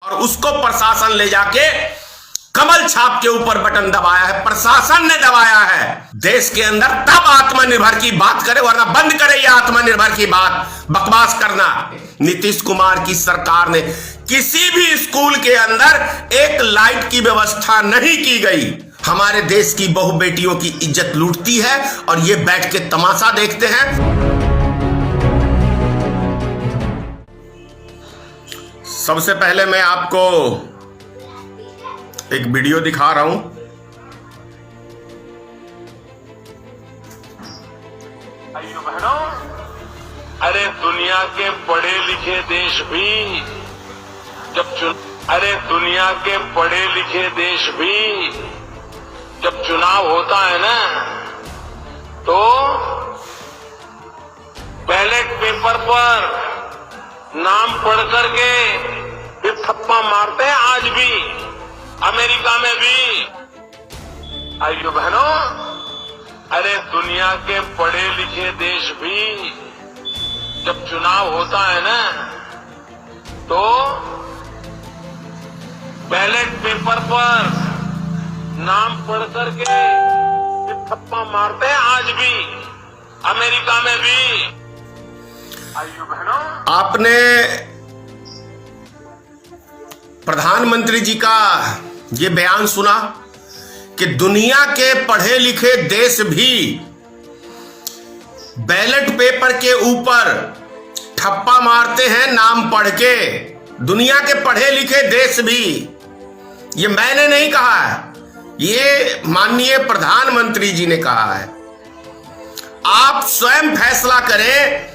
और उसको प्रशासन ले जाके कमल छाप के ऊपर बटन दबाया है, प्रशासन ने दबाया है। देश के अंदर तब आत्मनिर्भर की बात करे, वरना बंद करे ये आत्मनिर्भर की बात, बकवास करना। नीतीश कुमार की सरकार ने किसी भी स्कूल के अंदर एक लाइट की व्यवस्था नहीं की गई। हमारे देश की बहु बेटियों की इज्जत लूटती है और ये बैठ के तमाशा देखते हैं। सबसे पहले मैं आपको एक वीडियो दिखा रहा हूं। भाइयों बहनों, अरे दुनिया के पढ़े लिखे देश भी जब चुनाव होता है ना, तो बैलेट पेपर पर नाम पढ़ करके फिर थप्पा मारते हैं। आज भी अमेरिका में भी। भाइयों बहनों, अरे दुनिया के पढ़े लिखे देश भी जब चुनाव होता है ना, तो बैलेट पेपर पर नाम पढ़ करके फिर थप्पा मारते हैं। आज भी अमेरिका में भी। भाइयों बहनों, आपने प्रधानमंत्री जी का ये बयान सुना कि दुनिया के पढ़े लिखे देश भी बैलेट पेपर के ऊपर ठप्पा मारते हैं नाम पढ़ के। दुनिया के पढ़े लिखे देश भी, ये मैंने नहीं कहा है, ये माननीय प्रधानमंत्री जी ने कहा है। आप स्वयं फैसला करें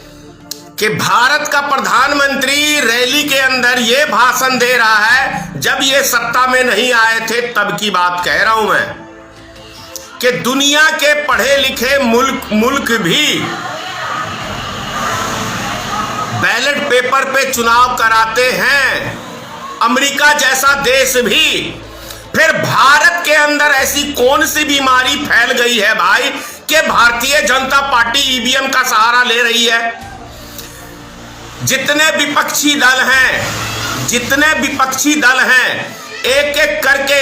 कि भारत का प्रधानमंत्री रैली के अंदर ये भाषण दे रहा है, जब ये सत्ता में नहीं आए थे तब की बात कह रहा हूं मैं, कि दुनिया के पढ़े लिखे मुल्क भी बैलेट पेपर पे चुनाव कराते हैं, अमेरिका जैसा देश भी। फिर भारत के अंदर ऐसी कौन सी बीमारी फैल गई है भाई कि भारतीय जनता पार्टी ईवीएम का सहारा ले रही है? जितने विपक्षी दल हैं एक एक करके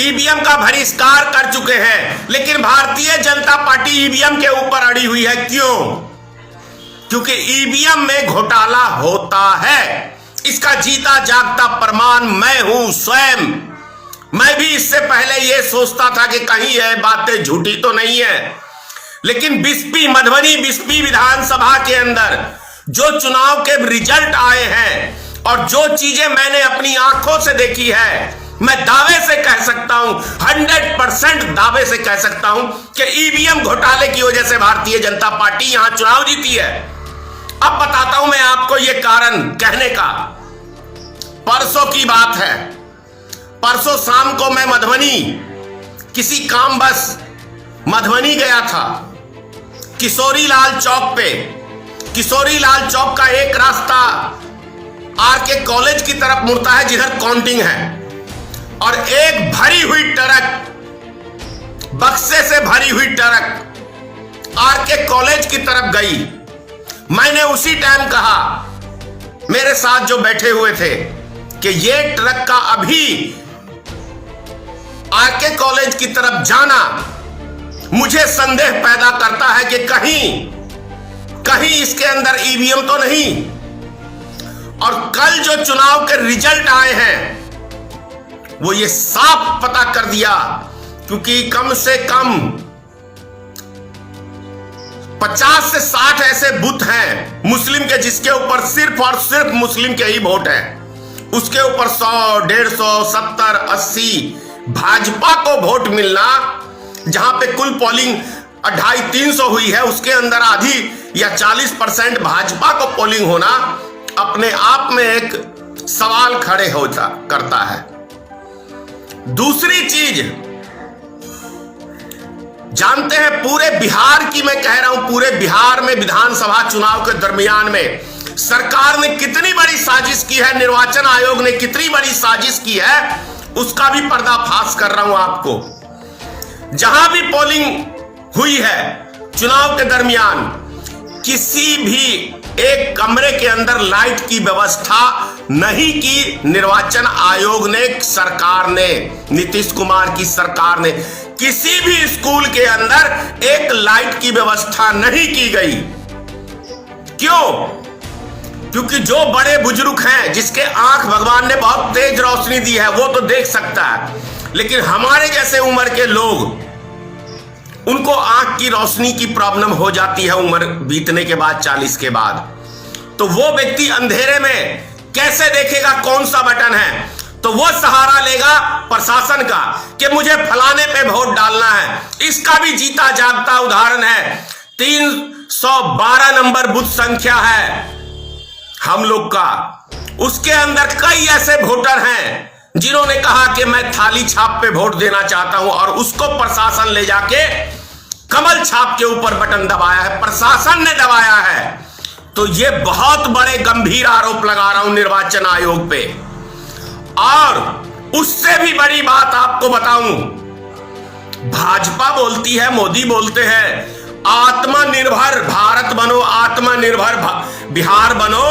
ईवीएम का बहिष्कार कर चुके हैं, लेकिन भारतीय जनता पार्टी ईवीएम के ऊपर अड़ी हुई है। क्यों? क्योंकि ईवीएम में घोटाला होता है। इसका जीता जागता प्रमाण मैं हूं स्वयं। मैं भी इससे पहले यह सोचता था कि कहीं यह बातें झूठी तो नहीं है, लेकिन मधुबनी बिस्पी विधानसभा के अंदर जो चुनाव के रिजल्ट आए हैं और जो चीजें मैंने अपनी आंखों से देखी है, मैं दावे से कह सकता हूं, 100% दावे से कह सकता हूं कि ईवीएम घोटाले की वजह से भारतीय जनता पार्टी यहां चुनाव जीती है। अब बताता हूं मैं आपको यह कारण कहने का। परसों की बात है, परसों शाम को मैं मधुबनी किसी काम बस मधुबनी गया था। किशोरी लाल चौक पे, किशोरी लाल चौक का एक रास्ता आरके कॉलेज की तरफ मुड़ता है जिधर काउंटिंग है, और एक भरी हुई ट्रक, बक्से से भरी हुई ट्रक आरके कॉलेज की तरफ गई। मैंने उसी टाइम कहा मेरे साथ जो बैठे हुए थे कि ये ट्रक का अभी आरके कॉलेज की तरफ जाना मुझे संदेह पैदा करता है कि कहीं इसके अंदर ईवीएम तो नहीं। और कल जो चुनाव के रिजल्ट आए हैं वो ये साफ पता कर दिया, क्योंकि कम से कम 50 से 60 ऐसे बूथ हैं मुस्लिम के जिसके ऊपर सिर्फ और सिर्फ मुस्लिम के ही वोट हैं। उसके ऊपर 100, 150, 70, 80 भाजपा को वोट मिलना, जहां पे कुल पोलिंग 250-300 हुई है, उसके अंदर आधी या 40% भाजपा को पोलिंग होना अपने आप में एक सवाल खड़े होता करता है। दूसरी चीज जानते हैं, पूरे बिहार की मैं कह रहा हूं, पूरे बिहार में विधानसभा चुनाव के दरमियान में सरकार ने कितनी बड़ी साजिश की है, निर्वाचन आयोग ने कितनी बड़ी साजिश की है, उसका भी पर्दाफाश कर रहा हूं आपको। जहां भी पोलिंग हुई है चुनाव के दरमियान, किसी भी एक कमरे के अंदर लाइट की व्यवस्था नहीं की निर्वाचन आयोग ने, सरकार ने, नीतीश कुमार की सरकार ने। किसी भी स्कूल के अंदर एक लाइट की व्यवस्था नहीं की गई। क्यों? क्योंकि जो बड़े बुजुर्ग हैं, जिसके आंख भगवान ने बहुत तेज रोशनी दी है, वो तो देख सकता है, लेकिन हमारे जैसे उम्र के लोग, उनको आंख की रोशनी की प्रॉब्लम हो जाती है उम्र बीतने के बाद, 40 के बाद। तो वो व्यक्ति अंधेरे में कैसे देखेगा कौन सा बटन है? तो वो सहारा लेगा प्रशासन का कि मुझे फलाने पे वोट डालना है। इसका भी जीता जागता उदाहरण है, 312 नंबर बूथ संख्या है हम लोग का। उसके अंदर कई ऐसे वोटर हैं जिन्होंने कहा कि मैं थाली छाप पे वोट देना चाहता हूं, और उसको प्रशासन ले जाके कमल छाप के ऊपर बटन दबाया है, प्रशासन ने दबाया है। तो ये बहुत बड़े गंभीर आरोप लगा रहा हूं निर्वाचन आयोग पे। और उससे भी बड़ी बात आपको बताऊं, भाजपा बोलती है, मोदी बोलते हैं आत्मनिर्भर भारत बनो, आत्मनिर्भर बिहार बनो।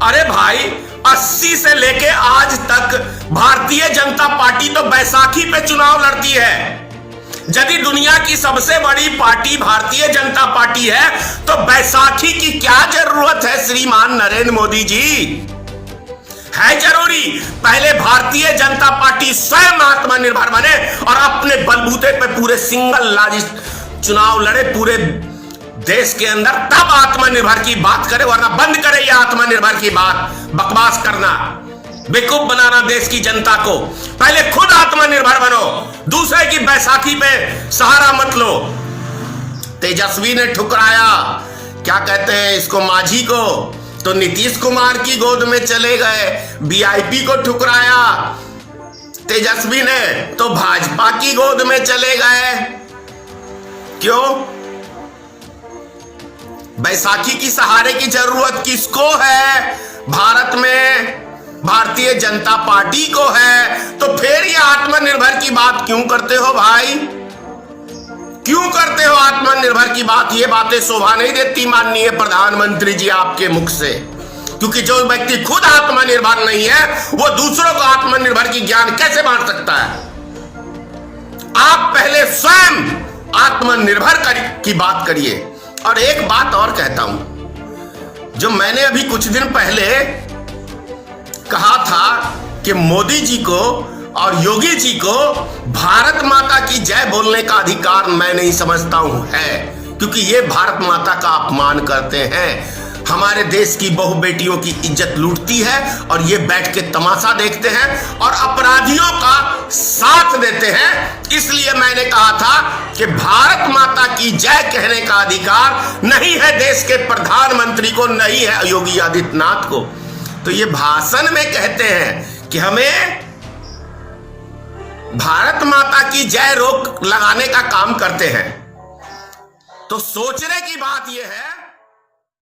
अरे भाई, 80 से लेके आज तक भारतीय जनता पार्टी तो बैसाखी पे चुनाव लड़ती है। यदि दुनिया की सबसे बड़ी पार्टी भारतीय जनता पार्टी है, तो बैसाखी की क्या जरूरत है श्रीमान नरेंद्र मोदी जी? है जरूरी? पहले भारतीय जनता पार्टी स्वयं आत्मनिर्भर बने और अपने बलबूते पे पूरे सिंगल लार्जेस्ट चुनाव लड़े पूरे देश के अंदर, तब आत्मनिर्भर की बात करे। वरना बंद करे ये आत्मनिर्भर की बात, बकवास करना, बेवकूफ बनाना देश की जनता को। पहले खुद आत्मनिर्भर बनो, दूसरे की बैसाखी पे सहारा मत लो। तेजस्वी ने ठुकराया, क्या कहते हैं इसको, माझी को, तो नीतीश कुमार की गोद में चले गए। वीआईपी को ठुकराया तेजस्वी ने, तो भाजपा की गोद में चले गए। क्यों? बैसाखी की सहारे की जरूरत किसको है? भारत में भारतीय जनता पार्टी को है। तो फिर ये आत्मनिर्भर की बात क्यों करते हो भाई? क्यों करते हो आत्मनिर्भर की बात? ये बातें शोभा नहीं देती माननीय प्रधानमंत्री जी आपके मुख से, क्योंकि जो व्यक्ति खुद आत्मनिर्भर नहीं है, वो दूसरों को आत्मनिर्भर की ज्ञान कैसे बांट सकता है? आप पहले स्वयं आत्मनिर्भर की बात करिए। और एक बात और कहता हूं, जो मैंने अभी कुछ दिन पहले कहा था कि मोदी जी को और योगी जी को भारत माता की जय बोलने का अधिकार मैं नहीं समझता हूं है, क्योंकि ये भारत माता का अपमान करते हैं, हमारे देश की बहु बेटियों की इज्जत लूटती है, और ये बैठ के तमाशा देखते हैं और अपराधियों का साथ देते हैं। इसलिए मैंने कहा था कि भारत माता की जय कहने का अधिकार नहीं है देश के प्रधानमंत्री को, नहीं है योगी आदित्यनाथ को। तो ये भाषण में कहते हैं कि हमें भारत माता की जय रोक लगाने का काम करते हैं। तो सोचने की बात यह है